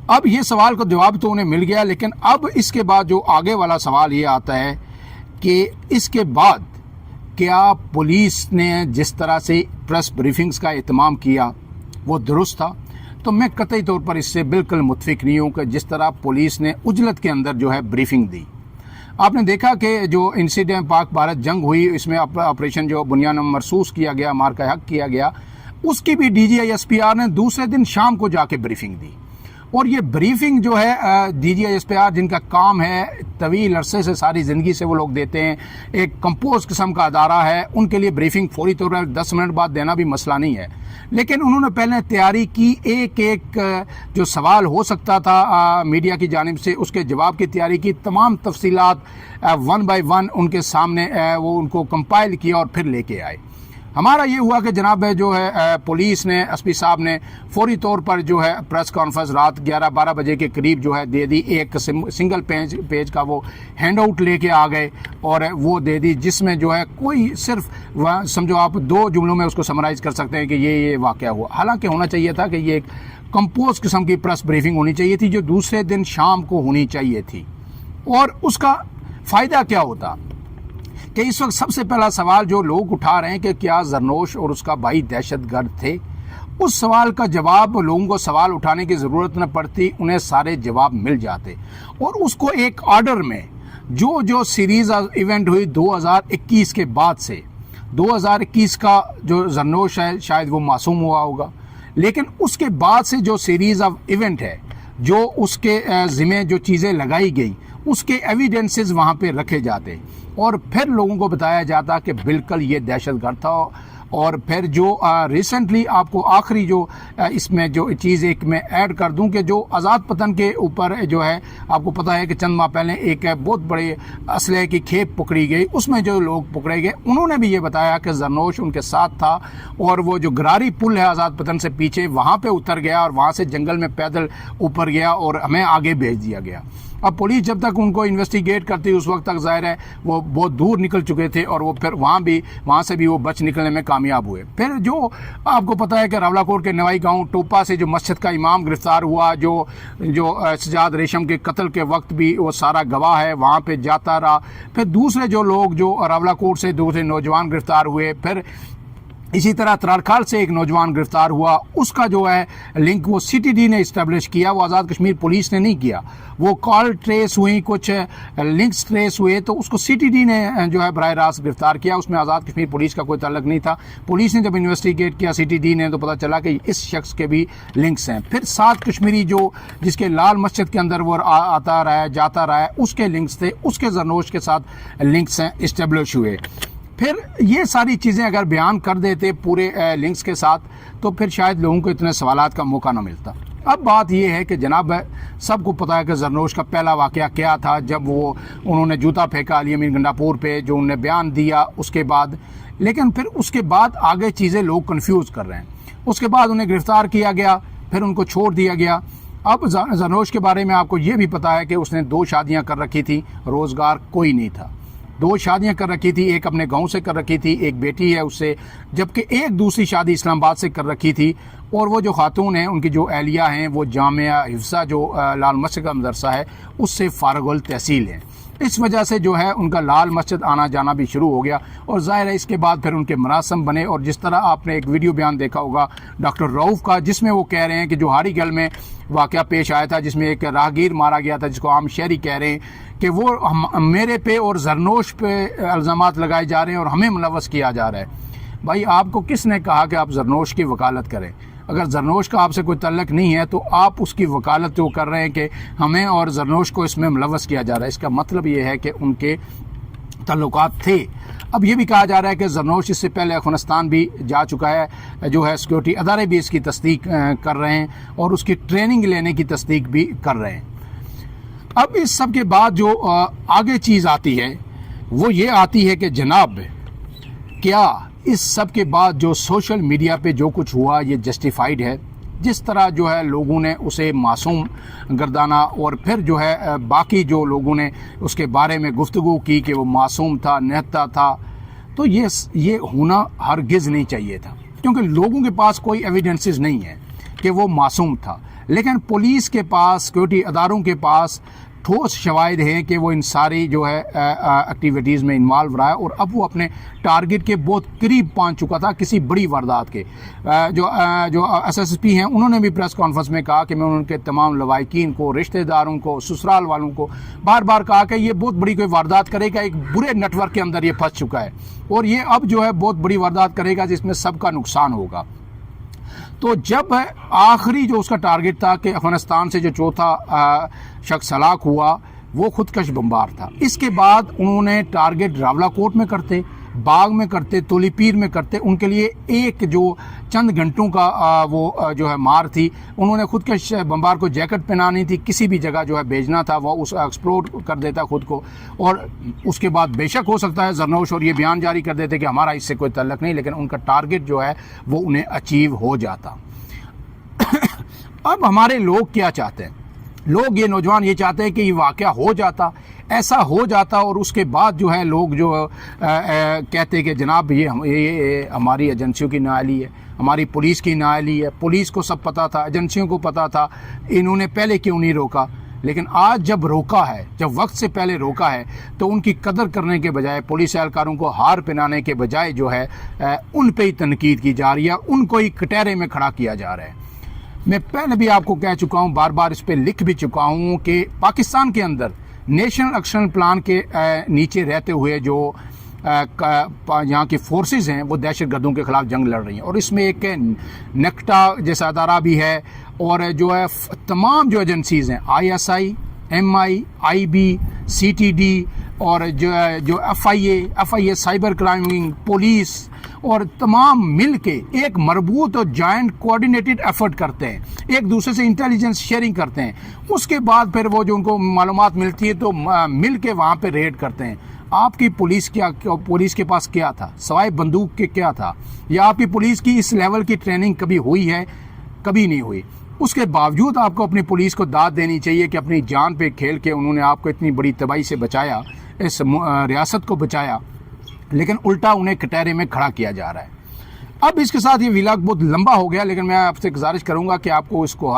اب یہ سوال کا جواب تو انہیں مل گیا، لیکن اب اس کے بعد جو آگے والا سوال یہ آتا ہے کہ اس کے بعد کیا پولیس نے جس طرح سے پریس بریفنگز کا اہتمام کیا وہ درست تھا؟ تو میں قطعی طور پر اس سے بالکل متفق نہیں ہوں کہ جس طرح پولیس نے عجلت کے اندر جو ہے بریفنگ دی۔ آپ نے دیکھا کہ جو انسیڈنٹ پاک بھارت جنگ ہوئی، اس میں آپریشن جو بنیان مرصوص کیا گیا، مارکہ حق کیا گیا، اس کی بھی D G I S P R نے دوسرے دن شام کو جا کے بریفنگ دی۔ اور یہ بریفنگ جو ہے D G I S P R جن کا کام ہے طویل عرصے سے، ساری زندگی سے وہ لوگ دیتے ہیں، ایک کمپوز قسم کا ادارہ ہے، ان کے لیے بریفنگ فوری طور پر 10 منٹ بعد دینا بھی مسئلہ نہیں ہے، لیکن انہوں نے پہلے تیاری کی، ایک جو سوال ہو سکتا تھا میڈیا کی جانب سے اس کے جواب کی تیاری کی، تمام تفصیلات 1 بائی 1 ان کے سامنے وہ ان کو کمپائل کیا اور پھر لے کے آئے۔ ہمارا یہ ہوا کہ جناب جو ہے پولیس نے، ایس پی صاحب نے فوری طور پر جو ہے پریس کانفرنس رات 11-12 بجے کے قریب جو ہے دے دی، ایک سنگل پیج کا وہ ہینڈ آؤٹ لے کے آ گئے اور وہ دے دی، جس میں جو ہے کوئی صرف سمجھو آپ 2 جملوں میں اس کو سمرائز کر سکتے ہیں کہ یہ واقعہ ہوا۔ حالانکہ ہونا چاہیے تھا کہ یہ ایک کمپوز قسم کی پریس بریفنگ ہونی چاہیے تھی جو دوسرے دن شام کو ہونی چاہیے تھی، اور اس کا فائدہ کیا ہوتا کہ اس وقت سب سے پہلا سوال جو لوگ اٹھا رہے ہیں کہ کیا زرنوش اور اس کا بھائی دہشت گرد تھے، اس سوال کا جواب لوگوں کو سوال اٹھانے کی ضرورت نہ پڑتی، انہیں سارے جواب مل جاتے، اور اس کو ایک آرڈر میں جو سیریز ایونٹ ہوئی 2021 کے بعد سے، 2021 کا جو زرنوش ہے شاید وہ معصوم ہوا ہوگا، لیکن اس کے بعد سے جو سیریز آف ایونٹ ہے، جو اس کے ذمہ جو چیزیں لگائی گئی، اس کے ایویڈنسز وہاں پہ رکھے جاتے اور پھر لوگوں کو بتایا جاتا کہ بالکل یہ دہشت گرد تھا۔ اور پھر جو ریسنٹلی آپ کو آخری جو اس میں جو چیز ایک میں ایڈ کر دوں کہ جو آزاد پتن کے اوپر جو ہے آپ کو پتہ ہے کہ چند ماہ پہلے ایک بہت بڑے اسلحے کی کھیپ پکڑی گئی، اس میں جو لوگ پکڑے گئے انہوں نے بھی یہ بتایا کہ زرنوش ان کے ساتھ تھا، اور وہ جو گراری پل ہے آزاد پتن سے پیچھے وہاں پہ اتر گیا اور وہاں سے جنگل میں پیدل اوپر گیا اور ہمیں آگے بھیج دیا گیا۔ اب پولیس جب تک ان کو انویسٹیگیٹ کرتی اس وقت تک ظاہر ہے وہ بہت دور نکل چکے تھے، اور وہ پھر وہاں سے بھی وہ بچ نکلنے میں کامیاب ہوئے۔ پھر جو آپ کو پتہ ہے کہ راولہ کوٹ کے نوائی گاؤں ٹوپا سے جو مسجد کا امام گرفتار ہوا، جو سجاد ریشم کے قتل کے وقت بھی وہ سارا گواہ ہے، وہاں پہ جاتا رہا۔ پھر دوسرے جو لوگ جو راولہ کوٹ سے دوسرے نوجوان گرفتار ہوئے، پھر اسی طرح ترالکھال سے ایک نوجوان گرفتار ہوا، اس کا جو ہے لنک وہ سی ٹی ڈی نے اسٹیبلش کیا، وہ آزاد کشمیر پولیس نے نہیں کیا۔ وہ کال ٹریس ہوئی، کچھ لنکس ٹریس ہوئے، تو اس کو سی ٹی ڈی نے جو ہے براہ راست گرفتار کیا، اس میں آزاد کشمیر پولیس کا کوئی تعلق نہیں تھا۔ پولیس نے جب انویسٹیگیٹ کیا سی ٹی ڈی نے تو پتہ چلا کہ اس شخص کے بھی لنکس ہیں۔ پھر 7 کشمیری جس کے لال مسجد کے اندر وہ آتا رہا ہے جاتا رہا ہے، اس کے لنکس تھے، اس کے زرنوش کے ساتھ لنکس ہیں اسٹیبلش ہوئے۔ پھر یہ ساری چیزیں اگر بیان کر دیتے پورے لنکس کے ساتھ تو پھر شاید لوگوں کو اتنے سوالات کا موقع نہ ملتا۔ اب بات یہ ہے کہ جناب سب کو پتہ ہے کہ زرنوش کا پہلا واقعہ کیا تھا، جب انہوں نے جوتا پھینکا علی امین گنڈاپور پہ، جو انہوں نے بیان دیا اس کے بعد، لیکن پھر اس کے بعد آگے چیزیں لوگ کنفیوز کر رہے ہیں۔ اس کے بعد انہیں گرفتار کیا گیا، پھر ان کو چھوڑ دیا گیا۔ اب زرنوش کے بارے میں آپ کو یہ بھی پتہ ہے کہ اس نے 2 شادیاں کر رکھی تھیں، روزگار کوئی نہیں تھا، 2 شادیاں کر رکھی تھی، ایک اپنے گاؤں سے کر رکھی تھی، ایک بیٹی ہے اس سے، جبکہ ایک دوسری شادی اسلام آباد سے کر رکھی تھی، اور وہ جو خاتون ہیں ان کی جو اہلیہ ہیں وہ جامعہ حفصہ جو لال مسجد کا مدرسہ ہے اس سے فارغ التحصیل ہیں۔ اس وجہ سے جو ہے ان کا لال مسجد آنا جانا بھی شروع ہو گیا، اور ظاہر ہے اس کے بعد پھر ان کے مراسم بنے، اور جس طرح آپ نے ایک ویڈیو بیان دیکھا ہوگا ڈاکٹر رؤف کا، جس میں وہ کہہ رہے ہیں کہ جو ہاڑی گل میں واقعہ پیش آیا تھا جس میں ایک راہگیر مارا گیا تھا، جس کو عام شہری کہہ رہے ہیں کہ وہ میرے پہ اور زرنوش پہ الزامات لگائے جا رہے ہیں اور ہمیں ملوث کیا جا رہا ہے۔ بھائی آپ کو کس نے کہا کہ آپ زرنوش کی وکالت کریں؟ اگر زرنوش کا آپ سے کوئی تعلق نہیں ہے تو آپ اس کی وکالت جو کر رہے ہیں کہ ہمیں اور زرنوش کو اس میں ملوث کیا جا رہا ہے، اس کا مطلب یہ ہے کہ ان کے تعلقات تھے۔ اب یہ بھی کہا جا رہا ہے کہ زرنوش اس سے پہلے افغانستان بھی جا چکا ہے، جو ہے سیکورٹی ادارے بھی اس کی تصدیق کر رہے ہیں اور اس کی ٹریننگ لینے کی تصدیق بھی کر رہے ہیں۔ اب اس سب کے بعد جو آگے چیز آتی ہے وہ یہ آتی ہے کہ جناب کیا اس سب کے بعد جو سوشل میڈیا پہ جو کچھ ہوا یہ جسٹیفائیڈ ہے؟ جس طرح جو ہے لوگوں نے اسے معصوم گردانا، اور پھر جو ہے باقی جو لوگوں نے اس کے بارے میں گفتگو کی کہ وہ معصوم تھا، نہتا تھا، تو یہ ہونا ہرگز نہیں چاہیے تھا، کیونکہ لوگوں کے پاس کوئی ایویڈنسز نہیں ہے کہ وہ معصوم تھا۔ لیکن پولیس کے پاس سیکورٹی اداروں کے پاس ٹھوس شواہد ہیں کہ وہ ان ساری جو ہے ایکٹیویٹیز میں انوالو رہا ہے اور اب وہ اپنے ٹارگٹ کے بہت قریب پہنچ چکا تھا کسی بڑی واردات کے. جو ایس ایس پی ہیں انہوں نے بھی پریس کانفرنس میں کہا کہ میں ان کے تمام لواحقین کو، رشتہ داروں کو، سسرال والوں کو بار بار کہا کہ یہ بہت بڑی کوئی واردات کرے گا، ایک برے نیٹ ورک کے اندر یہ پھنس چکا ہے اور یہ اب جو ہے بہت بڑی واردات کرے گا جس میں سب کا نقصان ہوگا. تو جب آخری جو اس کا ٹارگٹ تھا کہ افغانستان سے جو چوتھا شخص ہلاک ہوا وہ خودکش بمبار تھا، اس کے بعد انہوں نے ٹارگٹ راولاکوٹ میں کرتے، باغ میں کرتے، تولی پیر میں کرتے. ان کے لیے ایک جو چند گھنٹوں کا وہ جو ہے مار تھی. انہوں نے خودکش بمبار کو جیکٹ پہنانی تھی، کسی بھی جگہ جو ہے بھیجنا تھا، وہ اس ایکسپلوڈ کر دیتا خود کو اور اس کے بعد بے شک ہو سکتا ہے زرنوش اور یہ بیان جاری کر دیتے کہ ہمارا اس سے کوئی تعلق نہیں، لیکن ان کا ٹارگٹ جو ہے وہ انہیں اچیو ہو جاتا. اب ہمارے لوگ کیا چاہتے ہیں؟ لوگ یہ نوجوان یہ چاہتے ہیں کہ یہ واقعہ ہو جاتا، ایسا ہو جاتا اور اس کے بعد جو ہے لوگ جو کہتے کہ جناب یہ ہماری ایجنسیوں کی نااہلی ہے، ہماری پولیس کی نااہلی ہے، پولیس کو سب پتہ تھا، ایجنسیوں کو پتہ تھا، انہوں نے پہلے کیوں نہیں روکا. لیکن آج جب روکا ہے، جب وقت سے پہلے روکا ہے تو ان کی قدر کرنے کے بجائے، پولیس اہلکاروں کو ہار پہنانے کے بجائے جو ہے ان پہ ہی تنقید کی جا رہی ہے، ان کو ہی کٹہرے میں کھڑا کیا جا رہا ہے. میں پہلے بھی آپ کو کہہ چکا ہوں، بار بار اس پہ لکھ بھی چکا ہوں کہ پاکستان کے اندر نیشنل ایکشن پلان کے نیچے رہتے ہوئے جو یہاں کی فورسز ہیں وہ دہشت گردوں کے خلاف جنگ لڑ رہی ہیں، اور اس میں ایک نیکٹا جیسا ادارہ بھی ہے اور جو ہے تمام جو ایجنسیز ہیں، I S I, M I, I B, C T D اور جو F I A cyber crime, police اور تمام مل کے ایک مربوط اور جوائنٹ کوآرڈینیٹڈ ایفرٹ کرتے ہیں، ایک دوسرے سے انٹیلیجنس شیئرنگ کرتے ہیں. اس کے بعد پھر وہ جو ان کو معلومات ملتی ہے تو مل کے وہاں پہ ریڈ کرتے ہیں. آپ کی پولیس کے پاس کیا تھا سوائے بندوق کے؟ کیا تھا؟ یا آپ کی پولیس کی اس لیول کی ٹریننگ کبھی ہوئی ہے؟ کبھی نہیں ہوئی. اس کے باوجود آپ کو اپنی پولیس کو داد دینی چاہیے کہ اپنی جان پہ کھیل کے انہوں نے آپ کو اتنی بڑی تباہی سے بچایا، اس ریاست کو بچایا، لیکن الٹا انہیں کٹہرے میں کھڑا کیا جا رہا ہے. اب اس کے ساتھ یہ ولاگ بہت لمبا ہو گیا، لیکن میں آپ سے گزارش کروں گا کہ آپ کو اس کو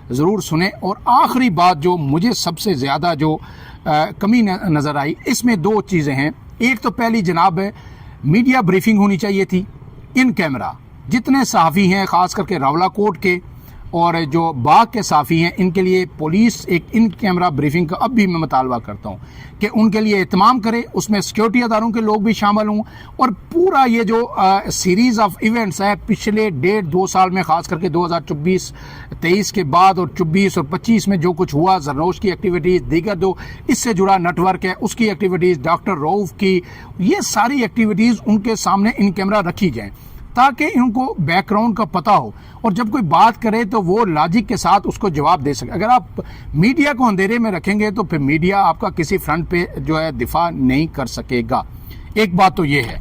ضرور سنیں. اور آخری بات جو مجھے سب سے زیادہ جو کمی نظر آئی، اس میں دو چیزیں ہیں. ایک تو پہلی جناب میڈیا بریفنگ ہونی چاہیے تھی ان کیمرہ. جتنے صحافی ہیں خاص کر کے راولاکوٹ کے اور جو باغ کے صحافی ہیں، ان کے لیے پولیس ایک ان کیمرہ بریفنگ کا اب بھی میں مطالبہ کرتا ہوں کہ ان کے لیے اہتمام کرے، اس میں سیکورٹی اداروں کے لوگ بھی شامل ہوں. اور پورا یہ جو سیریز آف ایونٹس ہے پچھلے 1.5-2 سال میں، خاص کر کے 2024-23 کے بعد اور 24 اور 25 میں جو کچھ ہوا، زرنوش کی ایکٹیویٹیز، دیگر جو اس سے جڑا نیٹ ورک ہے اس کی ایکٹیویٹیز، ڈاکٹر روف کی، یہ ساری ایکٹیویٹیز ان کے سامنے ان کیمرہ رکھی جائیں تاکہ ان کو بیک گراؤنڈ کا پتہ ہو اور جب کوئی بات کرے تو وہ لاجک کے ساتھ اس کو جواب دے سکے. اگر آپ میڈیا کو اندھیرے میں رکھیں گے تو پھر میڈیا آپ کا کسی فرنٹ پہ جو ہے دفاع نہیں کر سکے گا. ایک بات تو یہ ہے،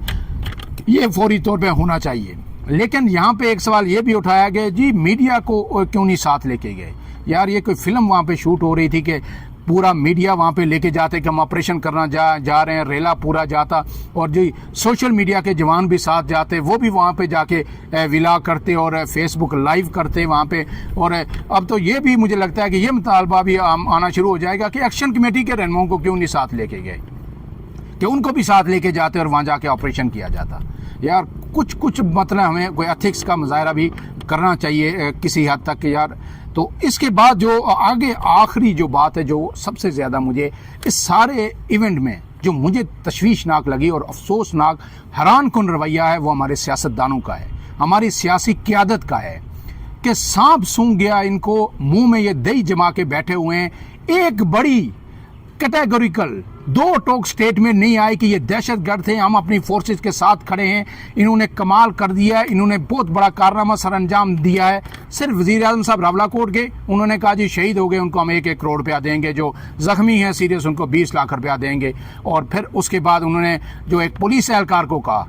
یہ فوری طور پہ ہونا چاہیے. لیکن یہاں پہ ایک سوال یہ بھی اٹھایا گیا، جی میڈیا کو کیوں نہیں ساتھ لے کے گئے؟ یار یہ کوئی فلم وہاں پہ شوٹ ہو رہی تھی کہ پورا میڈیا وہاں پہ لے کے جاتے کہ ہم آپریشن کرنا جا رہے ہیں، ریلا پورا جاتا اور جو سوشل میڈیا کے جوان بھی ساتھ جاتے، وہ بھی وہاں پہ جا کے ولاگ کرتے اور فیس بک لائیو کرتے وہاں پہ. اور اب تو یہ بھی مجھے لگتا ہے کہ یہ مطالبہ بھی آنا شروع ہو جائے گا کہ ایکشن کمیٹی کے رہنماؤں کو کیوں نہیں ساتھ لے کے گئے، کہ ان کو بھی ساتھ لے کے جاتے اور وہاں جا کے آپریشن کیا جاتا. یار کچھ مطلب ہمیں کوئی ایتھکس کا مظاہرہ بھی کرنا چاہیے کسی حد تک کہ یار. تو اس کے بعد جو آگے آخری جو بات ہے جو سب سے زیادہ مجھے اس سارے ایونٹ میں جو مجھے تشویشناک لگی اور افسوسناک حیران کن رویہ ہے، وہ ہمارے سیاستدانوں کا ہے، ہماری سیاسی قیادت کا ہے کہ سانپ سونگ گیا ان کو، منہ میں یہ دہی جما کے بیٹھے ہوئے ہیں. ایک بڑی کیٹیگوریکل دو ٹوک سٹیٹمنٹ نہیں آئے کہ یہ دہشت گرد تھے، ہم اپنی فورسز کے ساتھ کھڑے ہیں، انہوں نے کمال کر دیا ہے، انہوں نے بہت بڑا کارنامہ سر انجام دیا ہے. صرف وزیر اعظم صاحب راولاکوٹ گئے، انہوں نے کہا جی شہید ہو گئے ان کو ہم 1-1 کروڑ روپیہ دیں گے، جو زخمی ہیں سیریس ان کو 20 لاکھ روپیہ دیں گے. اور پھر اس کے بعد انہوں نے جو ایک پولیس اہلکار کو کہا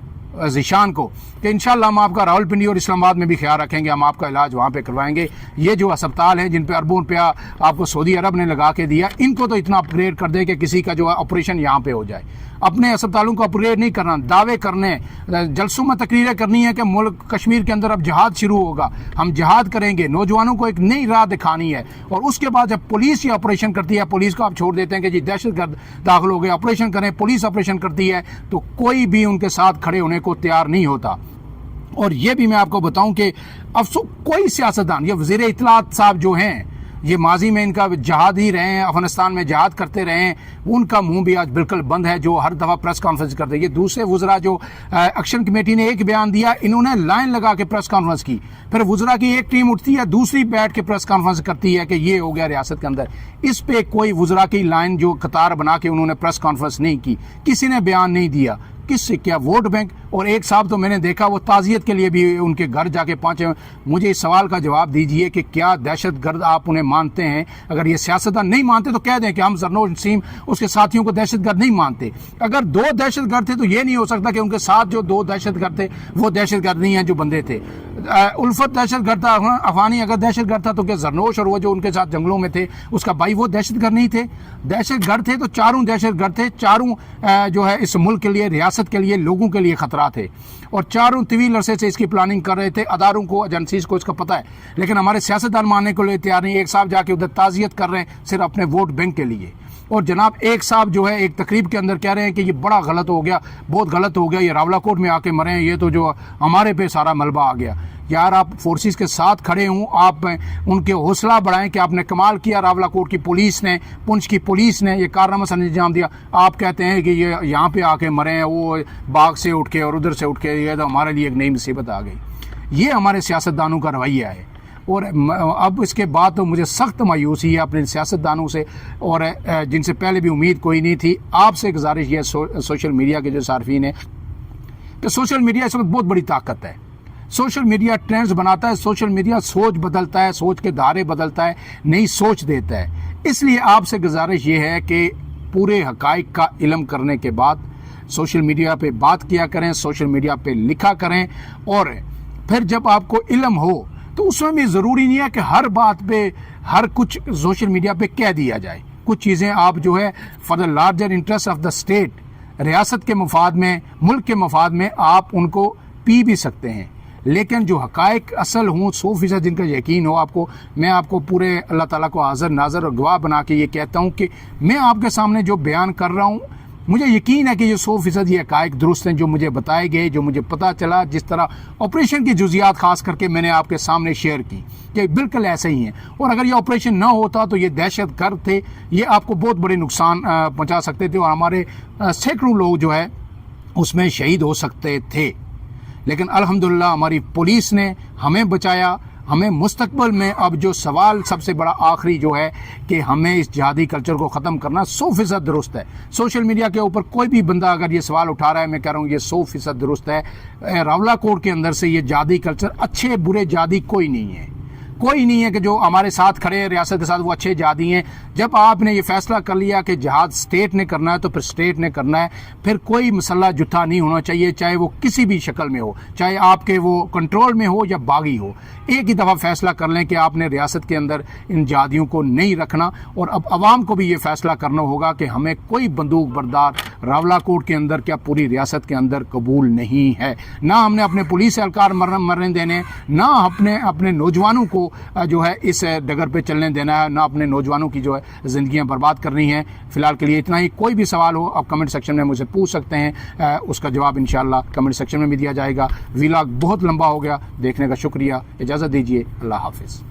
ذیشان کو کہ انشاءاللہ ہم آپ کا راولپنڈی اور اسلام آباد میں بھی خیال رکھیں گے, ہم آپ کا علاج وہاں پہ کروائیں گے. یہ جو ہسپتال ہیں جن پہ اربوں روپیہ آپ کو سعودی عرب نے لگا کے دیا, ان کو تو اتنا اپ گریڈ کر دے کہ کسی کا جو ہے آپریشن یہاں پہ ہو جائے. اپنے ہسپتالوں کو اپ گریڈ نہیں کرنا, دعوے کرنے, جلسوں میں تقریریں کرنی ہے کہ ملک کشمیر کے اندر اب جہاد شروع ہوگا, ہم جہاد کریں گے, نوجوانوں کو ایک نئی راہ دکھانی ہے. اور اس کے بعد جب پولیس یہ آپریشن کرتی ہے, پولیس کو آپ چھوڑ دیتے ہیں کہ جی دہشت گرد داخل ہو گئے, آپریشن کریں, پولیس آپریشن کرتی ہے, تو کوئی بھی ان کے ساتھ کھڑے ہونے کو تیار نہیں ہوتا. اور یہ بھی میں آپ کو بتاؤں کہ افسوس کوئی سیاستدان, یہ وزیر اطلاعات صاحب جو ہیں, یہ ماضی میں ان کا جہاد ہی رہے ہیں, افغانستان میں جہاد کرتے رہے ہیں, ان کا منہ بھی آج بالکل بند ہے جو ہر دفعہ پریس کانفرنس کرتے ہیں. یہ دوسرے وزراء جو ایکشن کمیٹی نے ایک بیان دیا, انہوں نے لائن لگا کے پریس کانفرنس کی, پھر وزراء کی ایک ٹیم اٹھتی ہے, دوسری بیٹھ کے پریس کانفرنس کرتی ہے کہ یہ ہو گیا ریاست کے اندر. اس پہ کوئی وزراء کی لائن جو قطار بنا کے انہوں نے پریس کانفرنس نہیں کی, کسی نے بیان نہیں دیا. کس سے کیا ووٹ بینک؟ اور ایک صاحب تو میں نے دیکھا وہ تعزیت کے لیے بھی ان کے گھر جا کے پہنچے. مجھے اس سوال کا جواب دیجئے کہ کیا دہشت گرد آپ انہیں مانتے ہیں؟ اگر یہ سیاستدان نہیں مانتے تو کہہ دیں کہ ہم زرنوش نسیم اس کے ساتھیوں کو دہشت گرد نہیں مانتے. اگر دو دہشت گرد تھے تو یہ نہیں ہو سکتا کہ ان کے ساتھ جو دو دہشت گرد تھے وہ دہشت گرد نہیں ہیں جو بندے تھے. الفت دہشت گرد تھا, افغانی اگر دہشت گرد تھا تو کیا زرنوش اور وہ جو ان کے ساتھ جنگلوں میں تھے اس کا بھائی وہ دہشت گرد نہیں تھے؟ دہشت گرد تھے تو چاروں دہشت گرد تھے, چاروں جو ہے اس ملک کے لیے, ریاست کے لیے, لوگوں کے لیے خطرہ تھے, اور چاروں طویل عرصے سے اس کی پلاننگ کر رہے تھے. اداروں کو, ایجنسیز کو اس کا پتہ ہے, لیکن ہمارے سیاستدان ماننے کو لیے تیار نہیں. ایک صاحب جا کے ادھر تعزیت کر رہے ہیں صرف اپنے ووٹ بینک کے لیے. اور جناب ایک صاحب جو ہے ایک تقریب کے اندر کہہ رہے ہیں کہ یہ بڑا غلط ہو گیا, بہت غلط ہو گیا, یہ راولا کوٹ میں آ کے مرے ہیں, یہ تو جو ہمارے پہ سارا ملبہ آ گیا. یار آپ فورسز کے ساتھ کھڑے ہوں, آپ ان کے حوصلہ بڑھائیں کہ آپ نے کمال کیا, راولا کوٹ کی پولیس نے, پنچ کی پولیس نے یہ کارنامہ سر انجام دیا. آپ کہتے ہیں کہ یہ یہاں پہ آ کے مرے ہیں, وہ باغ سے اٹھ کے اور ادھر سے اٹھ کے, یہ تو ہمارے لیے ایک نئی مصیبت آ گئی. یہ ہمارے سیاستدانوں کا رویہ ہے. اور اب اس کے بعد تو مجھے سخت مایوسی ہے اپنے سیاستدانوں سے, اور جن سے پہلے بھی امید کوئی نہیں تھی. آپ سے گزارش یہ سوشل میڈیا کے جو صارفین ہیں کہ سوشل میڈیا اس وقت بہت بڑی طاقت ہے. سوشل میڈیا ٹرینڈز بناتا ہے, سوشل میڈیا سوچ بدلتا ہے, سوچ کے دھارے بدلتا ہے, نئی سوچ دیتا ہے. اس لیے آپ سے گزارش یہ ہے کہ پورے حقائق کا علم کرنے کے بعد سوشل میڈیا پہ بات کیا کریں, سوشل میڈیا پہ لکھا کریں, اور پھر جب آپ کو علم ہو تو اس میں بھی ضروری نہیں ہے کہ ہر بات پہ ہر کچھ سوشل میڈیا پہ کہہ دیا جائے. کچھ چیزیں آپ جو ہے for the larger interest of the state, ریاست کے مفاد میں, ملک کے مفاد میں آپ ان کو پی بھی سکتے ہیں, لیکن جو حقائق اصل ہوں 100% جن کا یقین ہو آپ کو, میں آپ کو پورے اللہ تعالیٰ کو حاضر ناظر اور گواہ بنا کے یہ کہتا ہوں کہ میں آپ کے سامنے جو بیان کر رہا ہوں مجھے یقین ہے کہ یہ 100% یہ حقائق درست ہیں جو مجھے بتائے گئے, جو مجھے پتہ چلا. جس طرح آپریشن کی جزیات خاص کر کے میں نے آپ کے سامنے شیئر کی کہ بالکل ایسے ہی ہیں. اور اگر یہ آپریشن نہ ہوتا تو یہ دہشت گرد تھے, یہ آپ کو بہت بڑے نقصان پہنچا سکتے تھے, اور ہمارے سینکڑوں لوگ جو ہے اس میں شہید ہو سکتے تھے. لیکن الحمدللہ ہماری پولیس نے ہمیں بچایا. ہمیں مستقبل میں اب جو سوال سب سے بڑا آخری جو ہے کہ ہمیں اس جہادی کلچر کو ختم کرنا 100% درست ہے. سوشل میڈیا کے اوپر کوئی بھی بندہ اگر یہ سوال اٹھا رہا ہے, میں کہہ رہا ہوں یہ 100% درست ہے. راولا کوٹ کے اندر سے یہ جہادی کلچر, اچھے برے جہادی کوئی نہیں ہے, کوئی نہیں ہے کہ جو ہمارے ساتھ کھڑے ہیں ریاست کے ساتھ وہ اچھے جہادی ہیں. جب آپ نے یہ فیصلہ کر لیا کہ جہاد سٹیٹ نے کرنا ہے تو پھر سٹیٹ نے کرنا ہے. پھر کوئی مسلح جتھا نہیں ہونا چاہیے, چاہے وہ کسی بھی شکل میں ہو, چاہے آپ کے وہ کنٹرول میں ہو یا باغی ہو. ایک ہی دفعہ فیصلہ کر لیں کہ آپ نے ریاست کے اندر ان جہادیوں کو نہیں رکھنا. اور اب عوام کو بھی یہ فیصلہ کرنا ہوگا کہ ہمیں کوئی بندوق بردار راولا کوٹ کے اندر کیا پوری ریاست کے اندر قبول نہیں ہے. نہ ہم نے اپنے پولیس اہلکار مرنے دینے, نہ اپنے نوجوانوں کو جو ہے اس ڈگر پہ چلنے دینا ہے, نہ اپنے نوجوانوں کی جو ہے زندگیاں برباد کرنی ہیں. فی الحال کے لیے اتنا ہی. کوئی بھی سوال ہو آپ کمنٹ سیکشن میں مجھ سے پوچھ سکتے ہیں, اس کا جواب انشاءاللہ کمنٹ سیکشن میں بھی دیا جائے گا. ویلاگ بہت لمبا ہو گیا, دیکھنے کا شکریہ, اجازت دیجیے, اللہ حافظ.